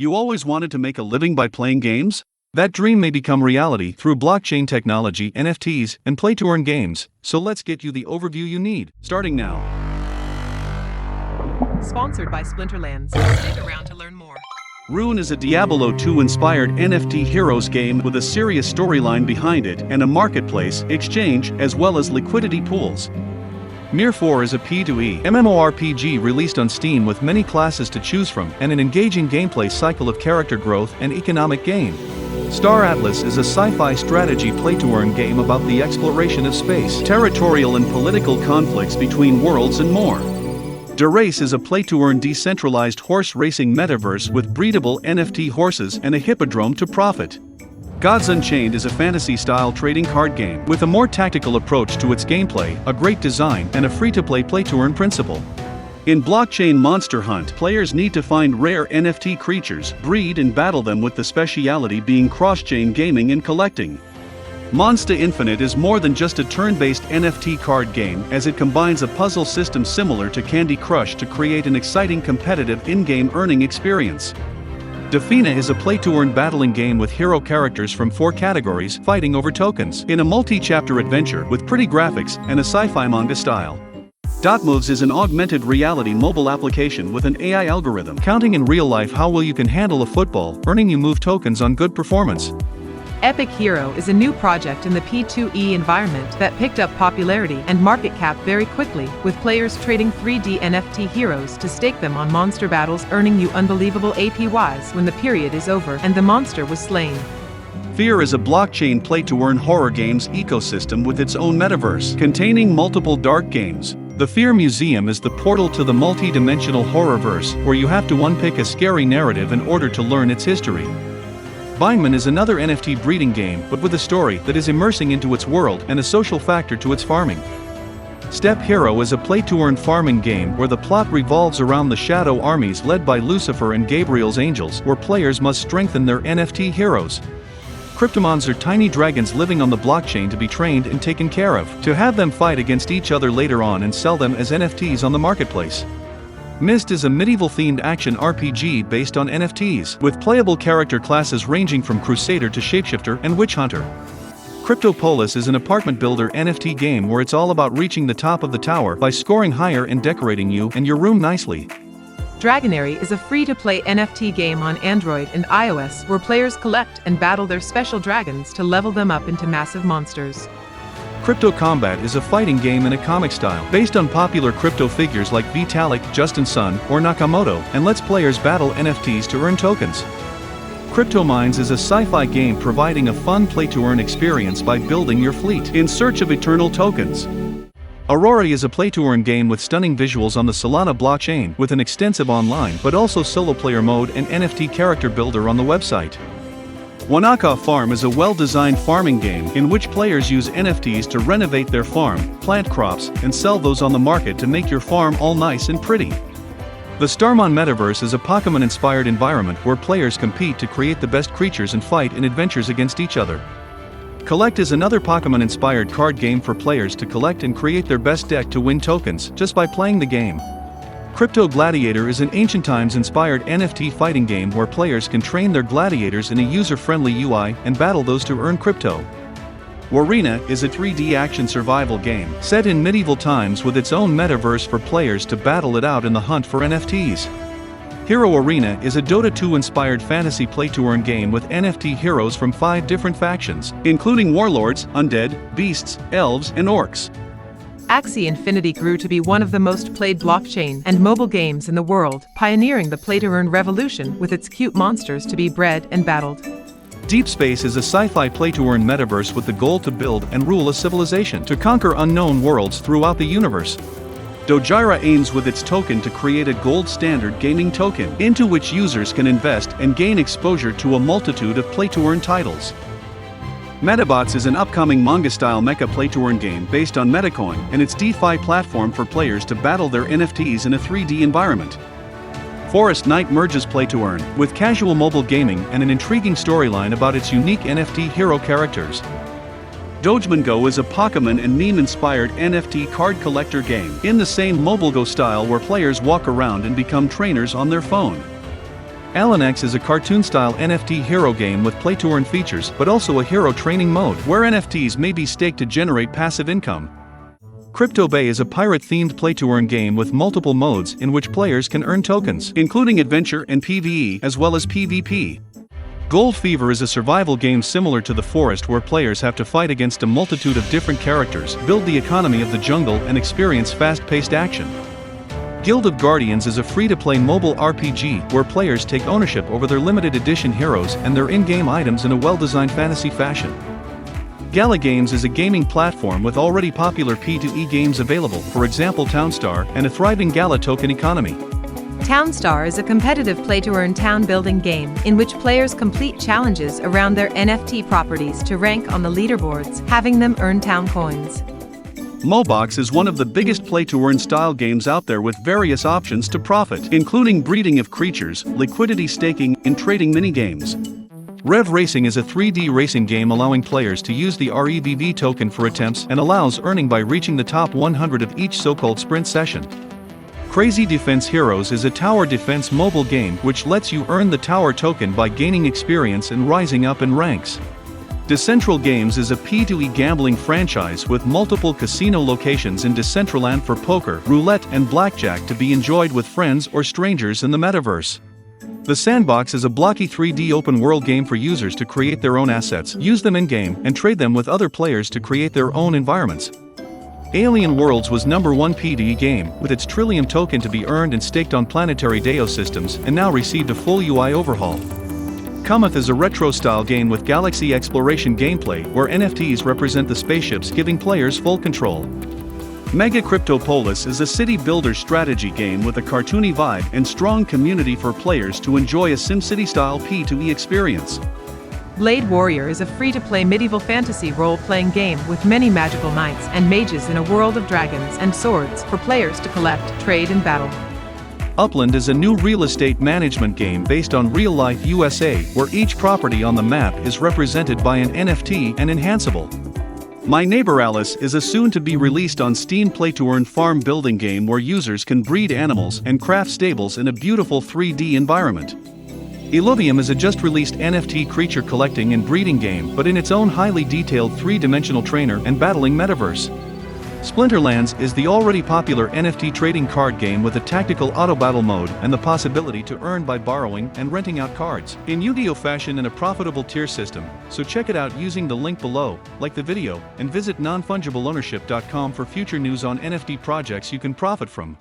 You always wanted to make a living by playing games? That dream may become reality through blockchain technology, NFTs, and play-to-earn games, so let's get you the overview you need, starting now. Sponsored by Splinterlands. Stick around to learn more. Rune is a Diablo 2-inspired NFT heroes game with a serious storyline behind it and a marketplace, exchange, as well as liquidity pools. Mir 4 is a P2E MMORPG released on Steam with many classes to choose from and an engaging gameplay cycle of character growth and economic gain. Star Atlas is a sci-fi strategy play-to-earn game about the exploration of space, territorial and political conflicts between worlds and more. DeRace is a play-to-earn decentralized horse racing metaverse with breedable NFT horses and a hippodrome to profit. Gods Unchained is a fantasy-style trading card game with a more tactical approach to its gameplay, a great design, and a free-to-play play-to-earn principle. In blockchain Monsterhunt, players need to find rare NFT creatures, breed and battle them, with the speciality being cross-chain gaming and collecting. Monsta Infinite is more than just a turn-based NFT card game, as it combines a puzzle system similar to Candy Crush to create an exciting competitive in-game earning experience. Defina is a play-to-earn battling game with hero characters from 4 categories fighting over tokens in a multi-chapter adventure with pretty graphics and a sci-fi manga style. Dotmoovs is an augmented reality mobile application with an AI algorithm counting in real life how well you can handle a football, earning you move tokens on good performance. EpicHero is a new project in the P2E environment that picked up popularity and market cap very quickly, with players trading 3D NFT heroes to stake them on monster battles, earning you unbelievable APYs when the period is over and the monster was slain. Fear is a blockchain play-to-earn horror games ecosystem with its own metaverse, containing multiple dark games. The Fear Museum is the portal to the multi-dimensional horrorverse, where you have to unpick a scary narrative in order to learn its history. Binemon is another NFT breeding game, but with a story that is immersing into its world and a social factor to its farming. Step Hero is a play-to-earn farming game where the plot revolves around the shadow armies led by Lucifer and Gabriel's angels, where players must strengthen their NFT heroes. Kryptomons are tiny dragons living on the blockchain to be trained and taken care of, to have them fight against each other later on and sell them as NFTs on the marketplace. Myst is a medieval-themed action RPG based on NFTs, with playable character classes ranging from Crusader to Shapeshifter and Witch Hunter. Cryptopolis is an apartment builder NFT game where it's all about reaching the top of the tower by scoring higher and decorating you and your room nicely. Dragonary is a free-to-play NFT game on Android and iOS where players collect and battle their special dragons to level them up into massive monsters. Combat is a fighting game in a comic style, based on popular crypto figures like Vitalik, Justin Sun, or Nakamoto, and lets players battle NFTs to earn tokens. CryptoMines is a sci-fi game providing a fun play-to-earn experience by building your fleet in search of eternal tokens. Aurory is a play-to-earn game with stunning visuals on the Solana blockchain, with an extensive online but also solo-player mode and NFT character builder on the website. Wanaka Farm is a well-designed farming game in which players use NFTs to renovate their farm, plant crops, and sell those on the market to make your farm all nice and pretty. The Starmon Metaverse is a Pokemon-inspired environment where players compete to create the best creatures and fight in adventures against each other. Kollect is another Pokemon-inspired card game for players to collect and create their best deck to win tokens just by playing the game. Crypto Gladiator is an ancient times-inspired NFT fighting game where players can train their gladiators in a user-friendly UI and battle those to earn crypto. Arena is a 3D action survival game set in medieval times with its own metaverse for players to battle it out in the hunt for NFTs. Hero Arena is a Dota 2-inspired fantasy play-to-earn game with NFT heroes from 5 different factions, including warlords, undead, beasts, elves, and orcs. Axie Infinity grew to be one of the most played blockchain and mobile games in the world, pioneering the play-to-earn revolution with its cute monsters to be bred and battled. Deep Space is a sci-fi play-to-earn metaverse with the goal to build and rule a civilization to conquer unknown worlds throughout the universe. Dojira aims with its token to create a gold standard gaming token, into which users can invest and gain exposure to a multitude of play-to-earn titles. Metabots is an upcoming manga-style mecha play-to-earn game based on Metacoin and its DeFi platform for players to battle their NFTs in a 3D environment. Forest Knight merges play-to-earn with casual mobile gaming and an intriguing storyline about its unique NFT hero characters. Dogemon Go is a Pokemon and meme-inspired NFT card collector game in the same mobile Go style where players walk around and become trainers on their phone. AlinX is a cartoon-style NFT hero game with play-to-earn features but also a hero training mode where NFTs may be staked to generate passive income. CryptoBay is a pirate-themed play-to-earn game with multiple modes in which players can earn tokens, including adventure and PvE as well as PvP. Gold Fever is a survival game similar to The Forest where players have to fight against a multitude of different characters, build the economy of the jungle and experience fast-paced action. Guild of Guardians is a free-to-play mobile RPG where players take ownership over their limited edition heroes and their in-game items in a well-designed fantasy fashion. Gala Games is a gaming platform with already popular P2E games available, for example Townstar, and a thriving Gala token economy. Townstar is a competitive play-to-earn town-building game in which players complete challenges around their NFT properties to rank on the leaderboards, having them earn town coins. Mobox is one of the biggest play-to-earn style games out there with various options to profit, including breeding of creatures, liquidity staking, and trading minigames. REVV Racing is a 3D racing game allowing players to use the REVV token for attempts and allows earning by reaching the top 100 of each so-called sprint session. Crazy Defense Heroes is a tower defense mobile game which lets you earn the tower token by gaining experience and rising up in ranks. Decentral Games is a P2E gambling franchise with multiple casino locations in Decentraland for poker, roulette and blackjack to be enjoyed with friends or strangers in the metaverse. The Sandbox is a blocky 3D open-world game for users to create their own assets, use them in-game, and trade them with other players to create their own environments. Alien Worlds was #1 P2E game, with its Trillium token to be earned and staked on planetary Deo systems, and now received a full UI overhaul. Cometh is a retro-style game with galaxy exploration gameplay where NFTs represent the spaceships, giving players full control. MegaCryptoPolis is a city builder strategy game with a cartoony vibe and strong community for players to enjoy a SimCity-style P2E experience. Blade Warrior is a free-to-play medieval fantasy role-playing game with many magical knights and mages in a world of dragons and swords for players to collect, trade and battle. Upland is a new real estate management game based on real-life USA where each property on the map is represented by an NFT and enhanceable. My Neighbor Alice is a soon-to-be-released on Steam play-to-earn farm building game where users can breed animals and craft stables in a beautiful 3D environment. Illuvium is a just-released NFT creature collecting and breeding game but in its own highly detailed 3-dimensional trainer and battling metaverse. Splinterlands is the already popular NFT trading card game with a tactical auto-battle mode and the possibility to earn by borrowing and renting out cards in Yu-Gi-Oh fashion in a profitable tier system, so check it out using the link below, like the video, and visit nonfungibleownership.com for future news on NFT projects you can profit from.